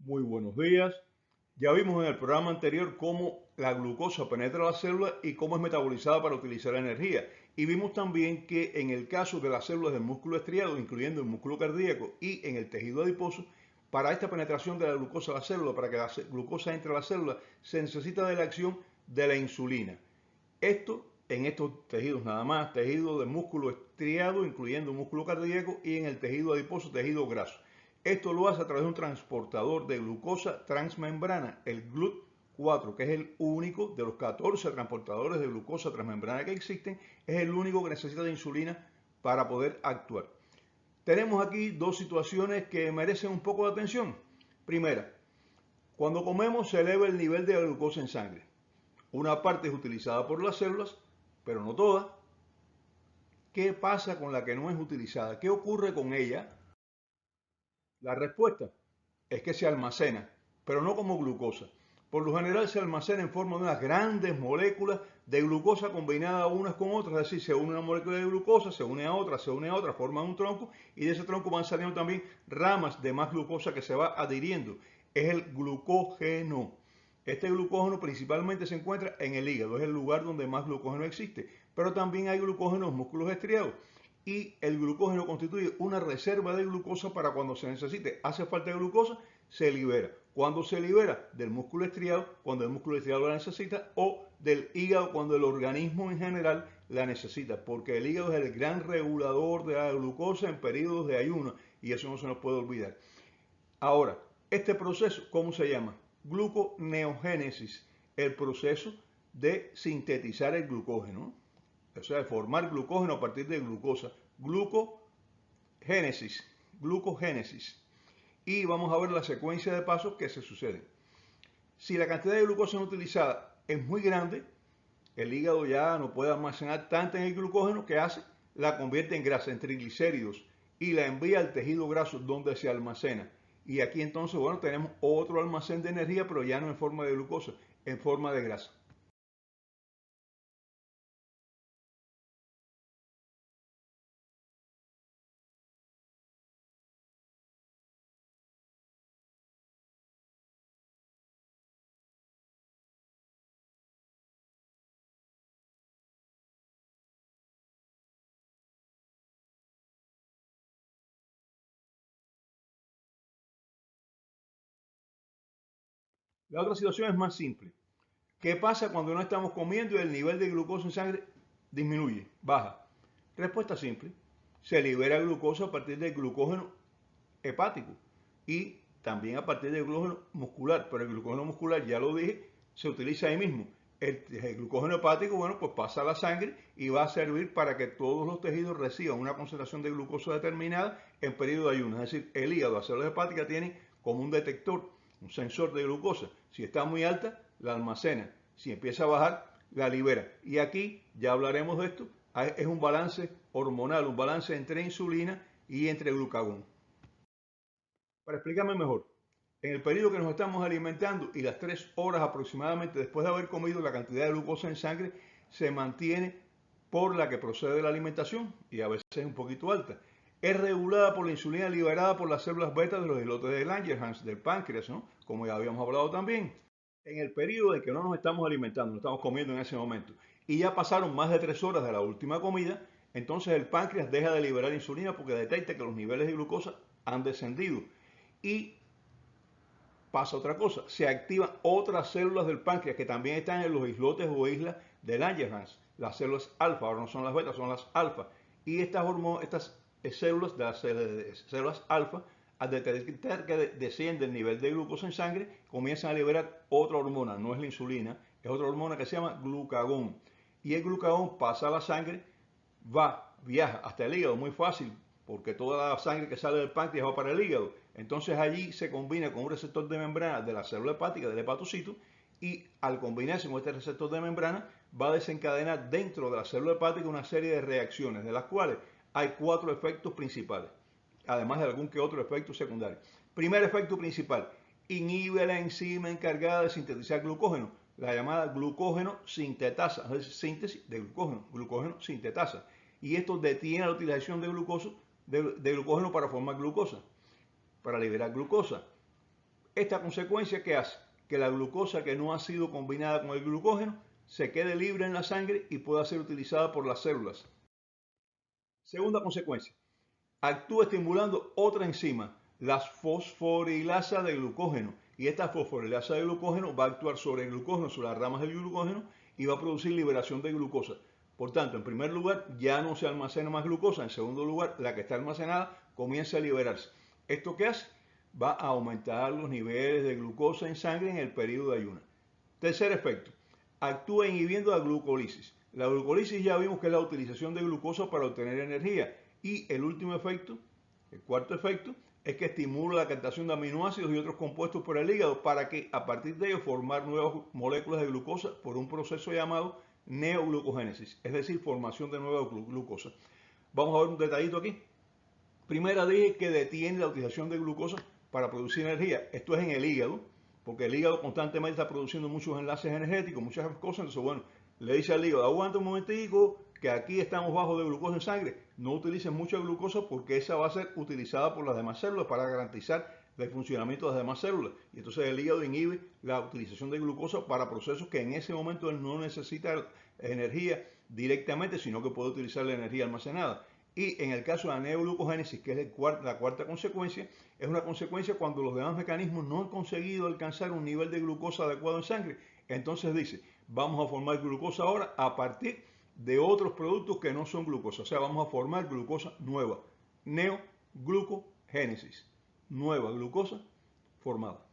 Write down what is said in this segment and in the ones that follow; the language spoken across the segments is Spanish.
Muy buenos días. Ya vimos en el programa anterior cómo la glucosa penetra la célula y cómo es metabolizada para utilizar la energía. Y vimos también que en el caso de las células del músculo estriado, incluyendo el músculo cardíaco y en el tejido adiposo, para esta penetración de la glucosa a la célula, para que la glucosa entre a la célula, se necesita de la acción de la insulina. Esto en estos tejidos nada más, tejido de músculo estriado, incluyendo músculo cardíaco, y en el tejido adiposo, tejido graso. Esto lo hace a través de un transportador de glucosa transmembrana, el GLUT4, que es el único de los 14 transportadores de glucosa transmembrana que existen, es el único que necesita de insulina para poder actuar. Tenemos aquí dos situaciones que merecen un poco de atención. Primera, cuando comemos se eleva el nivel de glucosa en sangre. Una parte es utilizada por las células, pero no toda. ¿Qué pasa con la que no es utilizada? ¿Qué ocurre con ella? La respuesta es que se almacena, pero no como glucosa. Por lo general se almacena en forma de unas grandes moléculas de glucosa combinadas unas con otras, es decir, se une una molécula de glucosa, se une a otra, forman un tronco y de ese tronco van saliendo también ramas de más glucosa que se va adhiriendo. Es el glucógeno. Este glucógeno principalmente se encuentra en el hígado, es el lugar donde más glucógeno existe, pero también hay glucógeno en los músculos estriados y el glucógeno constituye una reserva de glucosa para cuando se necesite. Hace falta de glucosa, se libera. Cuando se libera del músculo estriado, cuando el músculo estriado la necesita, o del hígado cuando el organismo en general la necesita, porque el hígado es el gran regulador de la glucosa en periodos de ayuno y eso no se nos puede olvidar. Ahora, este proceso, ¿cómo se llama? Gluconeogénesis, el proceso de sintetizar el glucógeno, o sea, de formar glucógeno a partir de glucosa, glucogénesis, glucogénesis. Y vamos a ver la secuencia de pasos que se suceden. Si la cantidad de glucosa no utilizada es muy grande, el hígado ya no puede almacenar tanta en el glucógeno que hace, la convierte en grasa, en triglicéridos y la envía al tejido graso donde se almacena. Y aquí entonces, bueno, tenemos otro almacén de energía, pero ya no en forma de glucosa, en forma de grasa. La otra situación es más simple. ¿Qué pasa cuando no estamos comiendo y el nivel de glucosa en sangre disminuye, baja? Respuesta simple. Se libera glucosa a partir del glucógeno hepático y también a partir del glucógeno muscular. Pero el glucógeno muscular, ya lo dije, se utiliza ahí mismo. El glucógeno hepático, bueno, pues pasa a la sangre y va a servir para que todos los tejidos reciban una concentración de glucosa determinada en periodo de ayuno. Es decir, el hígado, las células hepáticas tienen como un detector, un sensor de glucosa. Si está muy alta, la almacena. Si empieza a bajar, la libera. Y aquí ya hablaremos de esto. Es un balance hormonal, un balance entre insulina y entre glucagón. Para explicarme mejor, en el periodo que nos estamos alimentando y las 3 horas aproximadamente después de haber comido, la cantidad de glucosa en sangre se mantiene por la que procede de la alimentación y a veces es un poquito alta. Es regulada por la insulina liberada por las células beta de los islotes de Langerhans, del páncreas, ¿no? Como ya habíamos hablado también. En el periodo en que no nos estamos alimentando, no estamos comiendo en ese momento, y ya pasaron más de 3 horas de la última comida, entonces el páncreas deja de liberar insulina porque detecta que los niveles de glucosa han descendido. Y pasa otra cosa, se activan otras células del páncreas que también están en los islotes o islas de Langerhans, las células alfa, ahora no son las beta, son las alfa. Y estas células de las células alfa, al detectar que desciende el nivel de glucosa en sangre, comienzan a liberar otra hormona, no es la insulina, es otra hormona que se llama glucagón. Y el glucagón pasa a la sangre, viaja hasta el hígado muy fácil, porque toda la sangre que sale del páncreas va para el hígado. Entonces allí se combina con un receptor de membrana de la célula hepática, del hepatocito, y al combinarse con este receptor de membrana va a desencadenar dentro de la célula hepática una serie de reacciones, de las cuales hay 4 efectos principales, además de algún que otro efecto secundario. Primer efecto principal, inhibe la enzima encargada de sintetizar glucógeno, la llamada glucógeno sintetasa, es decir, síntesis de glucógeno, glucógeno sintetasa. Y esto detiene la utilización de glucógeno para formar glucosa, para liberar glucosa. Esta consecuencia, ¿qué hace? Que la glucosa que no ha sido combinada con el glucógeno se quede libre en la sangre y pueda ser utilizada por las células. Segunda consecuencia, actúa estimulando otra enzima, la fosforilasa de glucógeno. Y esta fosforilasa de glucógeno va a actuar sobre el glucógeno, sobre las ramas del glucógeno, y va a producir liberación de glucosa. Por tanto, en primer lugar, ya no se almacena más glucosa. En segundo lugar, la que está almacenada comienza a liberarse. ¿Esto qué hace? Va a aumentar los niveles de glucosa en sangre en el periodo de ayuno. Tercer efecto, actúa inhibiendo la glucólisis. La glucólisis ya vimos que es la utilización de glucosa para obtener energía. Y el último efecto, el cuarto efecto, es que estimula la captación de aminoácidos y otros compuestos por el hígado para que a partir de ellos formar nuevas moléculas de glucosa por un proceso llamado neoglucogénesis, es decir, formación de nueva glucosa. Vamos a ver un detallito aquí. Primera, dije que detiene la utilización de glucosa para producir energía. Esto es en el hígado, porque el hígado constantemente está produciendo muchos enlaces energéticos, muchas cosas. Entonces, bueno, le dice al hígado, aguanta un momentico, que aquí estamos bajos de glucosa en sangre. No utilicen mucha glucosa porque esa va a ser utilizada por las demás células para garantizar el funcionamiento de las demás células. Y entonces el hígado inhibe la utilización de glucosa para procesos que en ese momento él no necesita energía directamente, sino que puede utilizar la energía almacenada. Y en el caso de la neoglucogénesis, que es la cuarta consecuencia, es una consecuencia cuando los demás mecanismos no han conseguido alcanzar un nivel de glucosa adecuado en sangre. Entonces dice, vamos a formar glucosa ahora a partir de otros productos que no son glucosa. O sea, vamos a formar glucosa nueva. Neoglucogénesis. Nueva glucosa formada.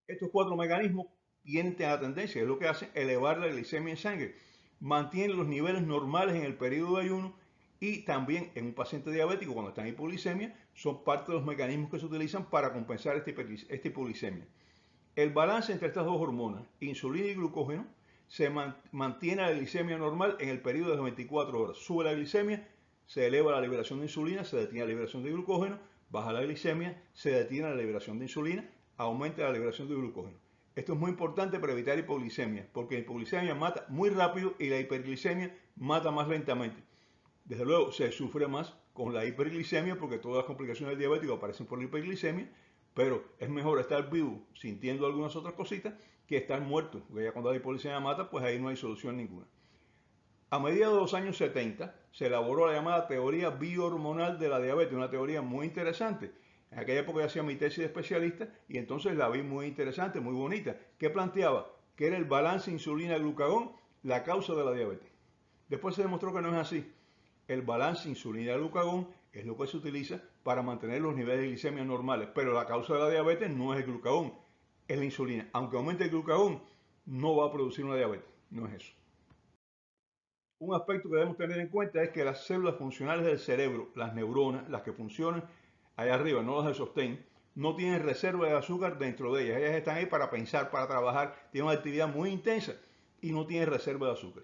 Estos cuatro mecanismos tienen la tendencia, es lo que hacen, elevar la glicemia en sangre. Mantienen los niveles normales en el periodo de ayuno y también en un paciente diabético cuando está en hipoglicemia son parte de los mecanismos que se utilizan para compensar esta hipoglicemia. El balance entre estas dos hormonas, insulina y glucógeno, se mantiene la glicemia normal en el periodo de 24 horas. Sube la glicemia, se eleva la liberación de insulina, se detiene la liberación de glucógeno, baja la glicemia, se detiene la liberación de insulina, aumenta la liberación de glucógeno. Esto es muy importante para evitar hipoglicemia, porque la hipoglicemia mata muy rápido y la hiperglicemia mata más lentamente. Desde luego se sufre más con la hiperglicemia porque todas las complicaciones del diabético aparecen por la hiperglicemia, pero es mejor estar vivo sintiendo algunas otras cositas que estar muerto, porque ya cuando la hipoglicemia mata, pues ahí no hay solución ninguna. A mediados de los años 70 se elaboró la llamada teoría biohormonal de la diabetes, una teoría muy interesante. En aquella época yo hacía mi tesis de especialista y entonces la vi muy interesante, muy bonita, que planteaba que era el balance insulina-glucagón la causa de la diabetes. Después se demostró que no es así. El balance insulina-glucagón es lo que se utiliza para mantener los niveles de glicemia normales, pero la causa de la diabetes no es el glucagón, es la insulina. Aunque aumente el glucagón, no va a producir una diabetes, no es eso. Un aspecto que debemos tener en cuenta es que las células funcionales del cerebro, las neuronas, las que funcionan allá arriba, no las de sostén, no tienen reserva de azúcar dentro de ellas. Ellas están ahí para pensar, para trabajar, tienen una actividad muy intensa y no tienen reserva de azúcar.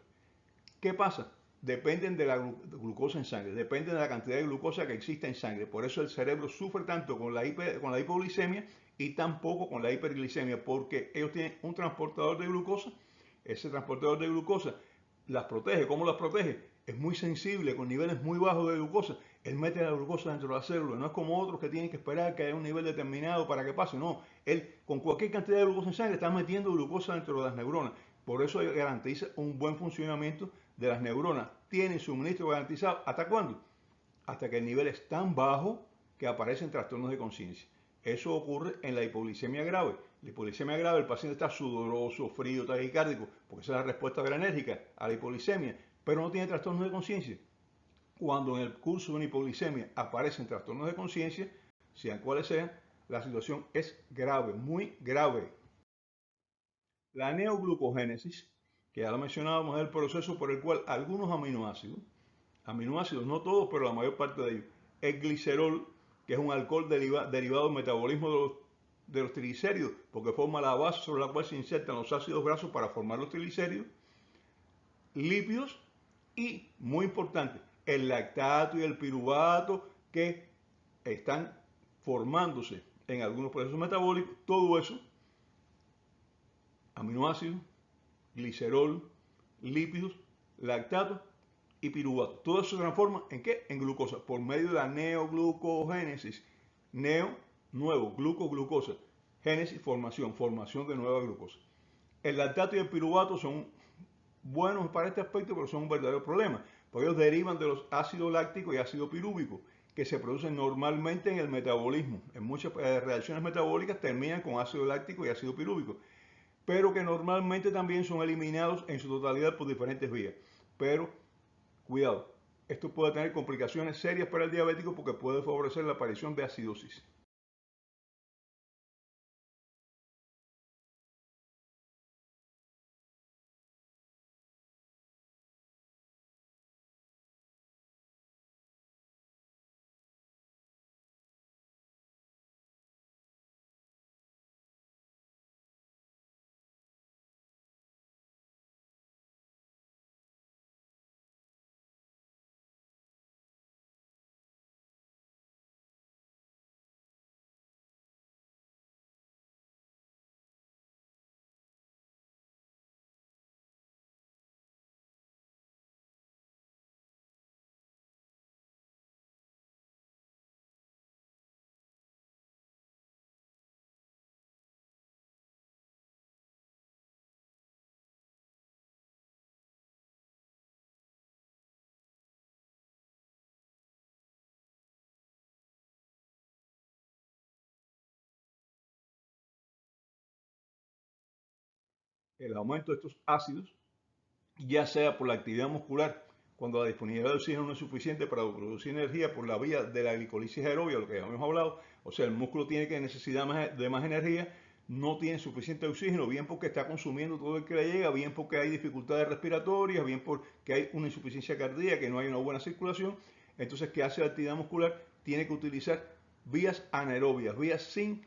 ¿Qué pasa? Dependen de la glucosa en sangre, dependen de la cantidad de glucosa que existe en sangre. Por eso el cerebro sufre tanto con la hipoglicemia y tan poco con la hiperglicemia, porque ellos tienen un transportador de glucosa. Ese transportador de glucosa las protege. ¿Cómo las protege? Es muy sensible, con niveles muy bajos de glucosa. Él mete la glucosa dentro de la célula. No es como otros que tienen que esperar que haya un nivel determinado para que pase. No, él con cualquier cantidad de glucosa en sangre está metiendo glucosa dentro de las neuronas. Por eso garantiza un buen funcionamiento de las neuronas. Tienen suministro garantizado. ¿Hasta cuándo? Hasta que el nivel es tan bajo que aparecen trastornos de conciencia. Eso ocurre en la hipoglicemia grave. La hipoglicemia grave, el paciente está sudoroso, frío, taquicárdico, porque esa es la respuesta adrenérgica a la hipoglicemia. pero no tiene trastornos de conciencia. Cuando en el curso de una hipoglicemia aparecen trastornos de conciencia, sean cuales sean, la situación es grave, muy grave. La neoglucogénesis, que ya lo mencionábamos, es el proceso por el cual algunos aminoácidos no todos, pero la mayor parte de ellos, el glicerol, que es un alcohol derivado del metabolismo de los triglicéridos, porque forma la base sobre la cual se insertan los ácidos grasos para formar los triglicéridos, lípidos y, muy importante, el lactato y el piruvato que están formándose en algunos procesos metabólicos, todo eso, aminoácidos, glicerol, lípidos, lactato y piruvato. Todo eso se transforma ¿en qué? En glucosa, por medio de la neoglucogénesis. Neo, nuevo, glucosa. Génesis, formación de nueva glucosa. El lactato y el piruvato son buenos para este aspecto, pero son un verdadero problema, porque ellos derivan de los ácidos lácticos y ácido pirúvico, que se producen normalmente en el metabolismo. En muchas reacciones metabólicas terminan con ácido láctico y ácido pirúvico, pero que normalmente también son eliminados en su totalidad por diferentes vías. Pero, cuidado, esto puede tener complicaciones serias para el diabético porque puede favorecer la aparición de acidosis. El aumento de estos ácidos, ya sea por la actividad muscular, cuando la disponibilidad de oxígeno no es suficiente para producir energía por la vía de la glicolisis aerobia, lo que ya hemos hablado, o sea, el músculo tiene que necesidad de más energía, no tiene suficiente oxígeno, bien porque está consumiendo todo el que le llega, bien porque hay dificultades respiratorias, bien porque hay una insuficiencia cardíaca, que no hay una buena circulación. Entonces, ¿qué hace la actividad muscular? Tiene que utilizar vías anaerobias, vías sin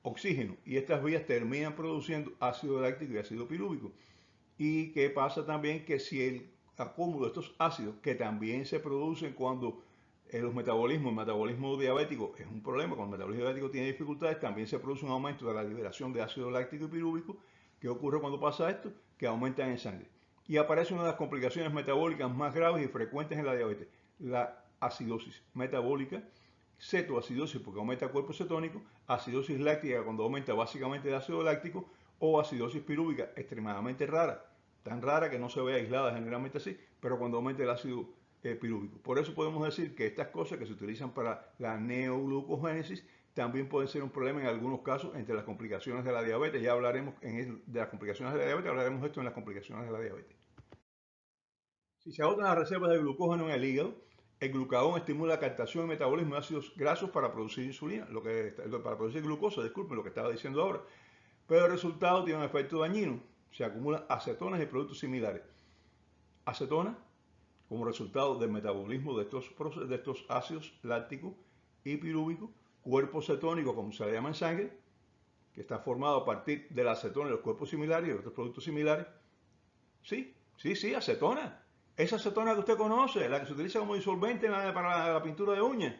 oxígeno, y estas vías terminan produciendo ácido láctico y ácido pirúvico. ¿Y qué pasa también? Que si el acúmulo de estos ácidos, que también se producen cuando el metabolismo diabético es un problema, cuando el metabolismo diabético tiene dificultades, también se produce un aumento de la liberación de ácido láctico y pirúvico. ¿Qué ocurre cuando pasa esto? Que aumentan en sangre. Y aparece una de las complicaciones metabólicas más graves y frecuentes en la diabetes, la acidosis metabólica, cetoacidosis porque aumenta el cuerpo cetónico, acidosis láctica cuando aumenta básicamente de ácido láctico, o acidosis pirúvica, extremadamente rara, tan rara que no se ve aislada generalmente así, pero cuando aumenta el ácido pirúvico. Por eso podemos decir que estas cosas que se utilizan para la neoglucogénesis también pueden ser un problema en algunos casos entre las complicaciones de la diabetes. Ya hablaremos de las complicaciones de la diabetes, hablaremos de esto en las complicaciones de la diabetes. Si se agotan las reservas de glucógeno en el hígado, el glucagón estimula la captación y metabolismo de ácidos grasos para producir insulina, para producir glucosa, disculpen lo que estaba diciendo ahora. Pero el resultado tiene un efecto dañino. Se acumulan acetonas y productos similares. Acetona, como resultado del metabolismo de estos ácidos lácticos y pirúvicos, cuerpo cetónico, como se le llama en sangre, que está formado a partir de la acetona y los cuerpos similares y otros productos similares. Sí, acetona. Esa acetona que usted conoce, la que se utiliza como disolvente para la pintura de uñas.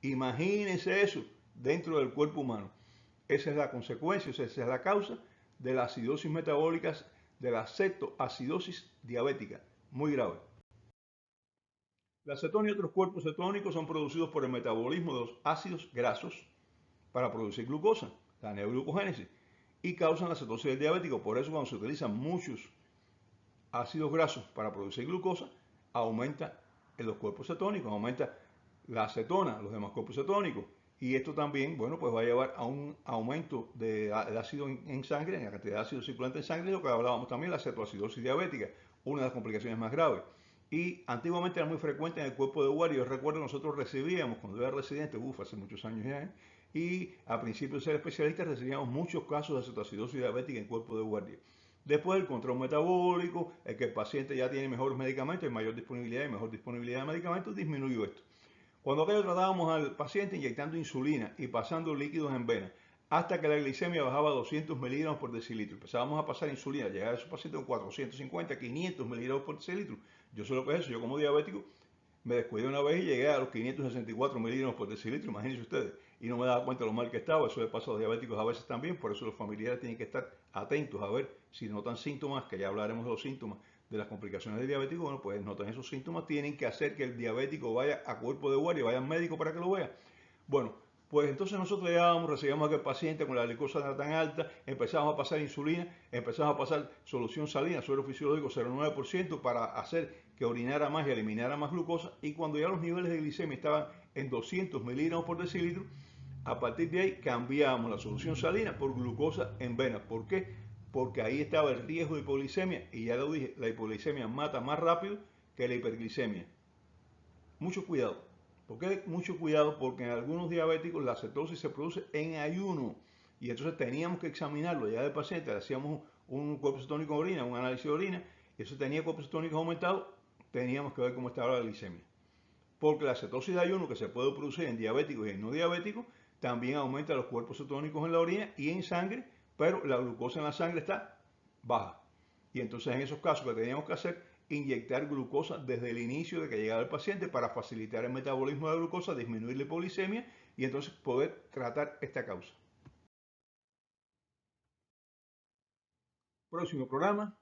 Imagínense eso dentro del cuerpo humano. Esa es la consecuencia, esa es la causa de la acidosis metabólica, de la cetoacidosis diabética, muy grave. La acetona y otros cuerpos cetónicos son producidos por el metabolismo de los ácidos grasos para producir glucosa, la neoglucogénesis, y causan la cetosis del diabético. Por eso cuando se utilizan muchos ácidos grasos para producir glucosa, aumenta en los cuerpos cetónicos, aumenta la acetona, los demás cuerpos cetónicos. Y esto también, bueno, pues va a llevar a un aumento de ácido en sangre, en la cantidad de ácido circulante en sangre, lo que hablábamos también, la cetoacidosis diabética. una de las complicaciones más graves. Y antiguamente era muy frecuente en el cuerpo de guardia. Yo recuerdo que nosotros recibíamos, cuando yo era residente, hace muchos años ya, y a principio de ser especialista recibíamos muchos casos de cetoacidosis diabética en cuerpo de guardia. Después el control metabólico, el que el paciente ya tiene mejores medicamentos, y mayor disponibilidad de medicamentos, disminuyó esto. Cuando aquello tratábamos al paciente inyectando insulina y pasando líquidos en vena, hasta que la glicemia bajaba a 200 miligramos por decilitro. Empezábamos a pasar insulina, llegaba a esos pacientes con 450, 500 miligramos por decilitro. Yo sé lo que es eso, yo como diabético me descuidé una vez y llegué a los 564 miligramos por decilitro, imagínense ustedes, y no me daba cuenta de lo mal que estaba. Eso le pasa a los diabéticos a veces también, por eso los familiares tienen que estar atentos a ver si notan síntomas, que ya hablaremos de los síntomas de las complicaciones del diabético. Bueno, pues notan esos síntomas, tienen que hacer que el diabético vaya a cuerpo de guardia, vaya al médico para que lo vea. Bueno, pues entonces nosotros llegábamos, recibíamos a aquel paciente con la glucosa tan alta, empezamos a pasar insulina, empezamos a pasar solución salina, suero fisiológico 0,9% para hacer que orinara más y eliminara más glucosa, y cuando ya los niveles de glicemia estaban en 200 miligramos por decilitro, a partir de ahí cambiamos la solución salina por glucosa en vena. ¿Por qué? Porque ahí estaba el riesgo de hipoglicemia, y ya lo dije, la hipoglicemia mata más rápido que la hiperglicemia. Mucho cuidado. ¿Por qué mucho cuidado? Porque en algunos diabéticos la cetosis se produce en ayuno, y entonces teníamos que examinarlo ya del paciente, le hacíamos un cuerpo cetónico en orina, un análisis de orina, y eso tenía cuerpos cetónicos aumentados, teníamos que ver cómo estaba la glicemia. Porque la cetosis de ayuno, que se puede producir en diabéticos y en no diabéticos, también aumenta los cuerpos cetónicos en la orina y en sangre, pero la glucosa en la sangre está baja. Y entonces en esos casos que teníamos que hacer, inyectar glucosa desde el inicio de que llegaba el paciente para facilitar el metabolismo de la glucosa, disminuir la hipoglicemia y entonces poder tratar esta causa. Próximo programa,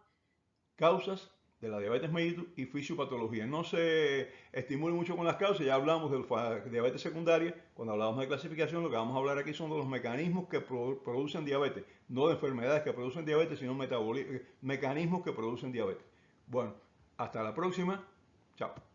causas de la diabetes mellitus y fisiopatología. No se estimule mucho con las causas, ya hablamos de la diabetes secundaria. Cuando hablamos de clasificación, lo que vamos a hablar aquí son de los mecanismos que producen diabetes, no de enfermedades que producen diabetes, sino mecanismos que producen diabetes. Bueno, hasta la próxima. Chao.